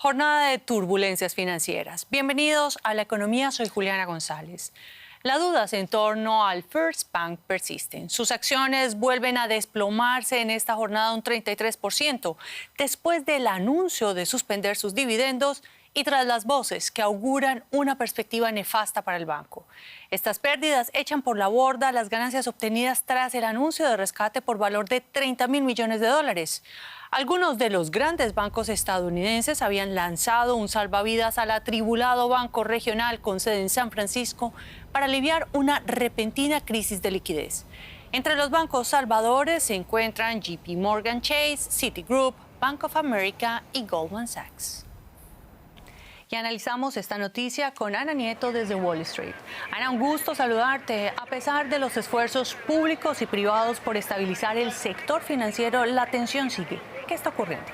Jornada de turbulencias financieras. Bienvenidos a La Economía, soy Juliana González. Las dudas en torno al First Bank persisten. Sus acciones vuelven a desplomarse en esta jornada un 33%, después del anuncio de suspender sus dividendos y tras las voces que auguran una perspectiva nefasta para el banco. Estas pérdidas echan por la borda las ganancias obtenidas tras el anuncio de rescate por valor de $30.000 millones. Algunos de los grandes bancos estadounidenses habían lanzado un salvavidas al atribulado banco regional con sede en San Francisco para aliviar una repentina crisis de liquidez. Entre los bancos salvadores se encuentran JP Morgan Chase, Citigroup, Bank of America y Goldman Sachs. Y analizamos esta noticia con Ana Nieto desde Wall Street. Ana, un gusto saludarte. A pesar de los esfuerzos públicos y privados por estabilizar el sector financiero, la tensión sigue. ¿Qué está ocurriendo?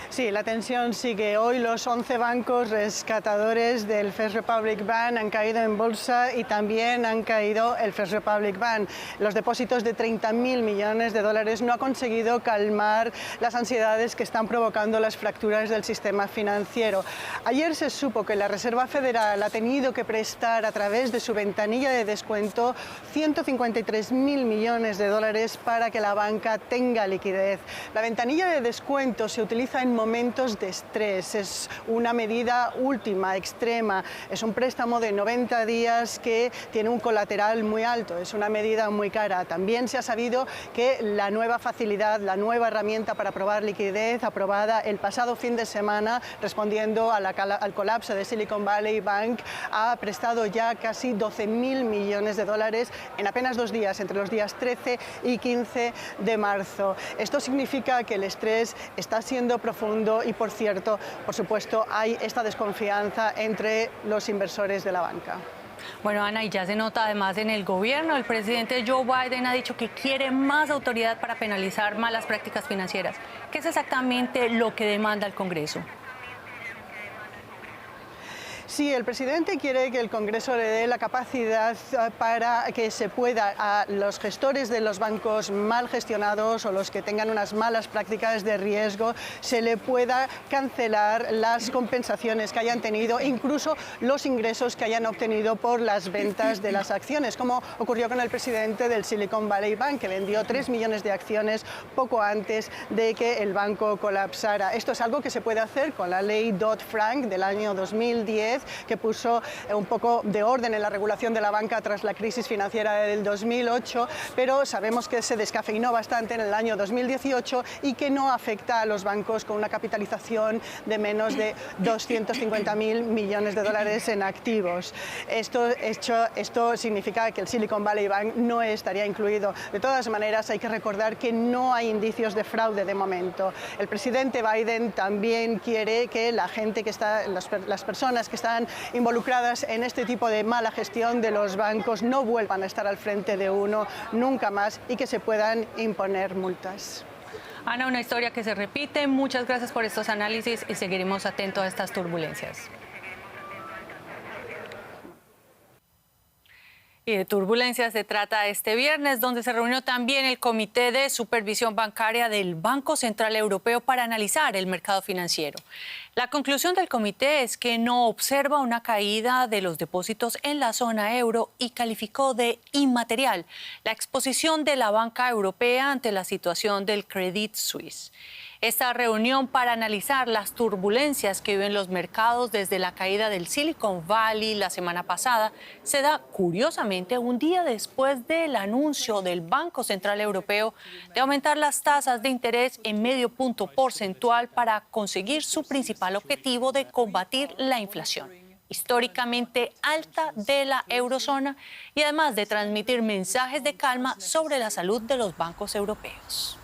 Sí, la tensión sigue. Hoy los 11 bancos rescatadores del First Republic Bank han caído en bolsa y también han caído el First Republic Bank. Los depósitos de $30.000 millones no han conseguido calmar las ansiedades que están provocando las fracturas del sistema financiero. Ayer se supo que la Reserva Federal ha tenido que prestar a través de su ventanilla de descuento $153.000 millones para que la banca tenga liquidez. La ventanilla de descuento se utiliza en momentos de estrés, es una medida última, extrema, es un préstamo de 90 días que tiene un colateral muy alto, es una medida muy cara. También se ha sabido que la nueva facilidad, la nueva herramienta para probar liquidez, aprobada el pasado fin de semana, respondiendo al colapso de Silicon Valley Bank, ha prestado ya casi $12.000 millones en apenas 2 días, entre los días 13 y 15 de marzo. Esto significa que el estrés está siendo profundo y, por cierto, por supuesto, hay esta desconfianza entre los inversores de la banca. Bueno, Ana, y ya se nota además en el gobierno. El presidente Joe Biden ha dicho que quiere más autoridad para penalizar malas prácticas financieras. ¿Qué es exactamente lo que demanda el Congreso? Sí, el presidente quiere que el Congreso le dé la capacidad para que se pueda a los gestores de los bancos mal gestionados o los que tengan unas malas prácticas de riesgo, se le pueda cancelar las compensaciones que hayan tenido, incluso los ingresos que hayan obtenido por las ventas de las acciones, como ocurrió con el presidente del Silicon Valley Bank, que vendió 3 millones de acciones poco antes de que el banco colapsara. Esto es algo que se puede hacer con la ley Dodd-Frank del año 2010, que puso un poco de orden en la regulación de la banca tras la crisis financiera del 2008, pero sabemos que se descafeinó bastante en el año 2018 y que no afecta a los bancos con una capitalización de menos de $250.000 millones en activos. Esto significa que el Silicon Valley Bank no estaría incluido. De todas maneras, hay que recordar que no hay indicios de fraude de momento. El presidente Biden también quiere que la gente que está, las personas que están involucradas en este tipo de mala gestión de los bancos no vuelvan a estar al frente de uno nunca más y que se puedan imponer multas. Ana, una historia que se repite. Muchas gracias por estos análisis y seguiremos atentos a estas turbulencias. Y de turbulencias se trata este viernes, donde se reunió también el Comité de Supervisión Bancaria del Banco Central Europeo para analizar el mercado financiero. La conclusión del comité es que no observa una caída de los depósitos en la zona euro y calificó de inmaterial la exposición de la banca europea ante la situación del Credit Suisse. Esta reunión para analizar las turbulencias que viven los mercados desde la caída del Silicon Valley la semana pasada se da, curiosamente, un día después del anuncio del Banco Central Europeo de aumentar las tasas de interés en medio punto porcentual para conseguir su principal objetivo de combatir la inflación históricamente alta de la eurozona y además de transmitir mensajes de calma sobre la salud de los bancos europeos.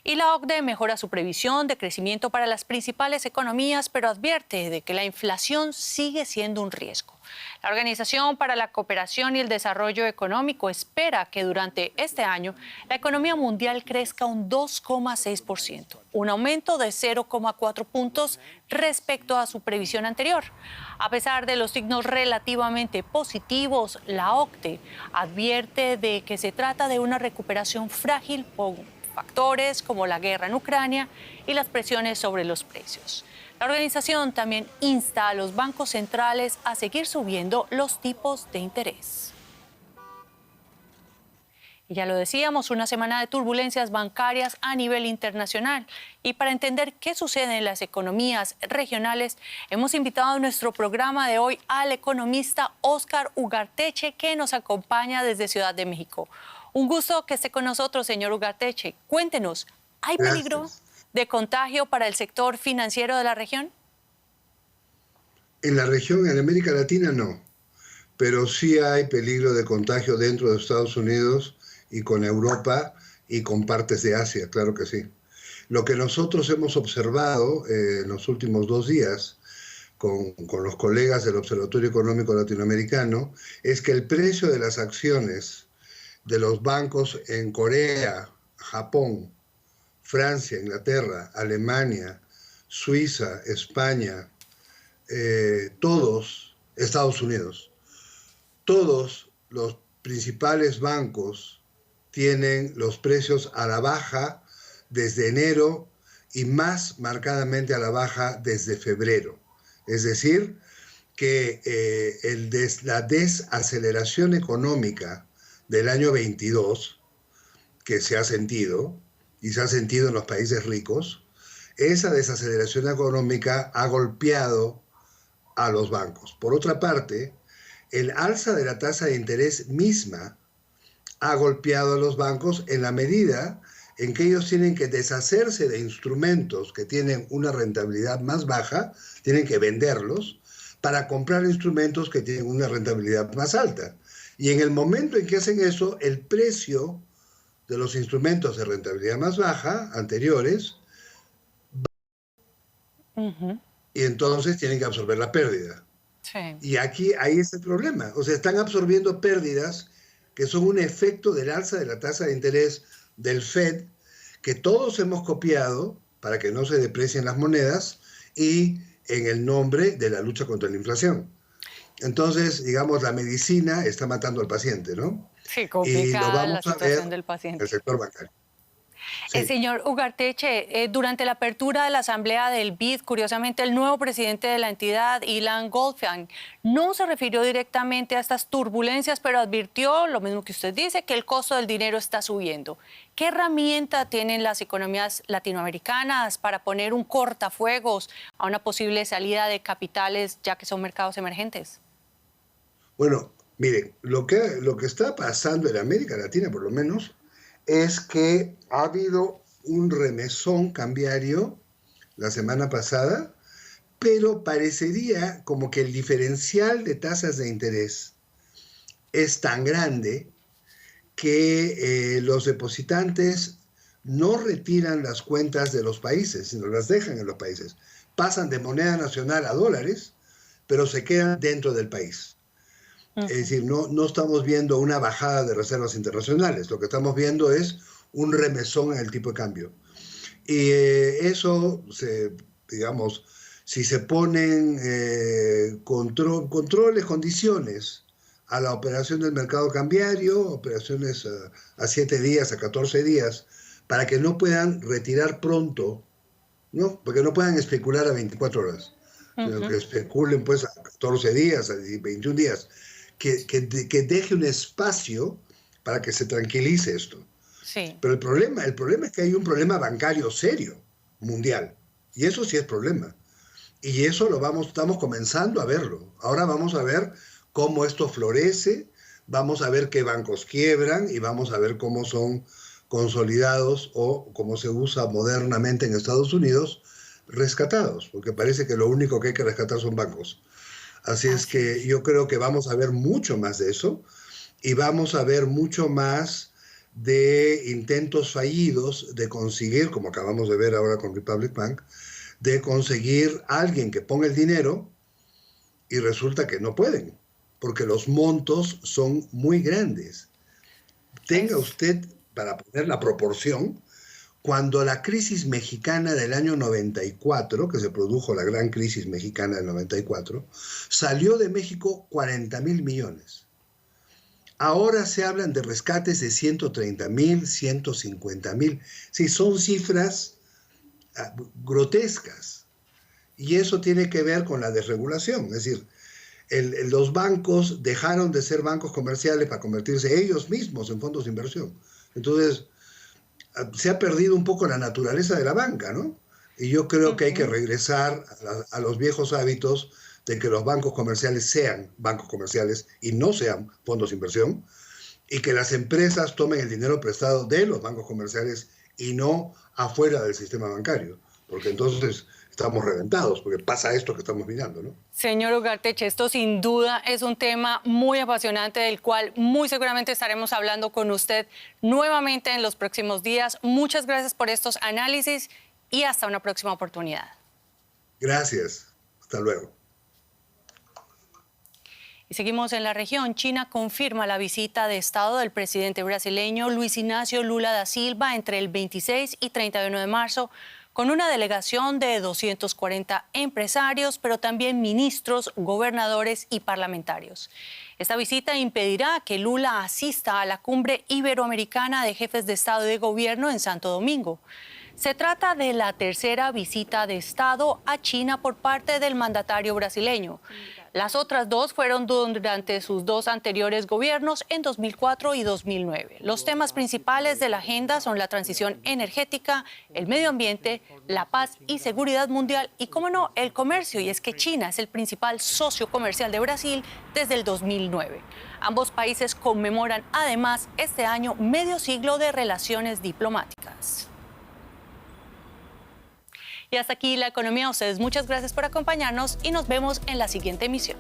Y la OCDE mejora su previsión de crecimiento para las principales economías, pero advierte de que la inflación sigue siendo un riesgo. La Organización para la Cooperación y el Desarrollo Económico espera que durante este año la economía mundial crezca un 2,6%, un aumento de 0,4 puntos respecto a su previsión anterior. A pesar de los signos relativamente positivos, la OCDE advierte de que se trata de una recuperación frágil factores como la guerra en Ucrania y las presiones sobre los precios. La organización también insta a los bancos centrales a seguir subiendo los tipos de interés. Y ya lo decíamos, una semana de turbulencias bancarias a nivel internacional. Y para entender qué sucede en las economías regionales, hemos invitado a nuestro programa de hoy al economista Óscar Ugarteche, que nos acompaña desde Ciudad de México. Un gusto que esté con nosotros, señor Ugarteche. Cuéntenos, ¿hay peligro de contagio para el sector financiero de la región? En la región, en América Latina, no. Pero sí hay peligro de contagio dentro de Estados Unidos y con Europa y con partes de Asia, claro que sí. Lo que nosotros hemos observado en los últimos 2 días con los colegas del Observatorio Económico Latinoamericano es que el precio de las acciones de los bancos en Corea, Japón, Francia, Inglaterra, Alemania, Suiza, España, Estados Unidos, todos los principales bancos tienen los precios a la baja desde enero y más marcadamente a la baja desde febrero. Es decir, que la desaceleración económica del año 22, que se ha sentido, y se ha sentido en los países ricos, esa desaceleración económica ha golpeado a los bancos. Por otra parte, el alza de la tasa de interés misma ha golpeado a los bancos en la medida en que ellos tienen que deshacerse de instrumentos que tienen una rentabilidad más baja, tienen que venderlos para comprar instrumentos que tienen una rentabilidad más alta. Y en el momento en que hacen eso, el precio de los instrumentos de rentabilidad más baja, anteriores, y entonces tienen que absorber la pérdida. Sí. Y ahí es el problema. O sea, están absorbiendo pérdidas que son un efecto del alza de la tasa de interés del Fed, que todos hemos copiado para que no se deprecien las monedas y en el nombre de la lucha contra la inflación. Entonces, digamos, la medicina está matando al paciente, ¿no? Sí, complicada la situación del en paciente. el sector bancario. Sí. Señor Ugarteche, durante la apertura de la asamblea del BID, curiosamente el nuevo presidente de la entidad, Ilan Goldfein, no se refirió directamente a estas turbulencias, pero advirtió, lo mismo que usted dice, que el costo del dinero está subiendo. ¿Qué herramienta tienen las economías latinoamericanas para poner un cortafuegos a una posible salida de capitales, ya que son mercados emergentes? Bueno, miren, lo que está pasando en América Latina, por lo menos, es que ha habido un remesón cambiario la semana pasada, pero parecería como que el diferencial de tasas de interés es tan grande que los depositantes no retiran las cuentas de los países, sino las dejan en los países. Pasan de moneda nacional a dólares, pero se quedan dentro del país. Es decir, no estamos viendo una bajada de reservas internacionales, lo que estamos viendo es un remesón en el tipo de cambio. Y eso, digamos, si se ponen controles, condiciones a la operación del mercado cambiario, operaciones a 7 días, a 14 días, para que no puedan retirar pronto, ¿no? Porque no puedan especular a 24 horas, sino que especulen pues a 14 días, a 21 días. Que deje un espacio para que se tranquilice esto. Sí. Pero el problema es que hay un problema bancario serio, mundial. Y eso sí es problema. Y eso estamos comenzando a verlo. Ahora vamos a ver cómo esto florece, vamos a ver qué bancos quiebran y vamos a ver cómo son consolidados o, como se usa modernamente en Estados Unidos, rescatados. Porque parece que lo único que hay que rescatar son bancos. Así es que yo creo que vamos a ver mucho más de eso y vamos a ver mucho más de intentos fallidos de conseguir, como acabamos de ver ahora con Republic Bank, de conseguir a alguien que ponga el dinero y resulta que no pueden, porque los montos son muy grandes. Tenga usted, para poner la proporción, cuando la crisis mexicana del año 94, que se produjo la gran crisis mexicana del 94, salió de México 40.000 millones. Ahora se hablan de rescates de 130.000, 150.000. Sí, son cifras grotescas. Y eso tiene que ver con la desregulación. Es decir, los bancos dejaron de ser bancos comerciales para convertirse ellos mismos en fondos de inversión. Entonces, se ha perdido un poco la naturaleza de la banca, ¿no? Y yo creo que hay que regresar a los viejos hábitos de que los bancos comerciales sean bancos comerciales y no sean fondos de inversión, y que las empresas tomen el dinero prestado de los bancos comerciales y no afuera del sistema bancario, porque entonces estamos reventados, porque pasa esto que estamos mirando, ¿no? Señor Ugarteche, esto sin duda es un tema muy apasionante del cual muy seguramente estaremos hablando con usted nuevamente en los próximos días. Muchas gracias por estos análisis y hasta una próxima oportunidad. Gracias. Hasta luego. Y seguimos en la región. China confirma la visita de Estado del presidente brasileño Luis Ignacio Lula da Silva entre el 26 y 31 de marzo con una delegación de 240 empresarios, pero también ministros, gobernadores y parlamentarios. Esta visita impedirá que Lula asista a la cumbre iberoamericana de jefes de Estado y de Gobierno en Santo Domingo. Se trata de la tercera visita de Estado a China por parte del mandatario brasileño. Las otras dos fueron durante sus dos anteriores gobiernos en 2004 y 2009. Los temas principales de la agenda son la transición energética, el medio ambiente, la paz y seguridad mundial y, cómo no, el comercio. Y es que China es el principal socio comercial de Brasil desde el 2009. Ambos países conmemoran además este año medio siglo de relaciones diplomáticas. Y hasta aquí la economía. A ustedes muchas gracias por acompañarnos y nos vemos en la siguiente emisión.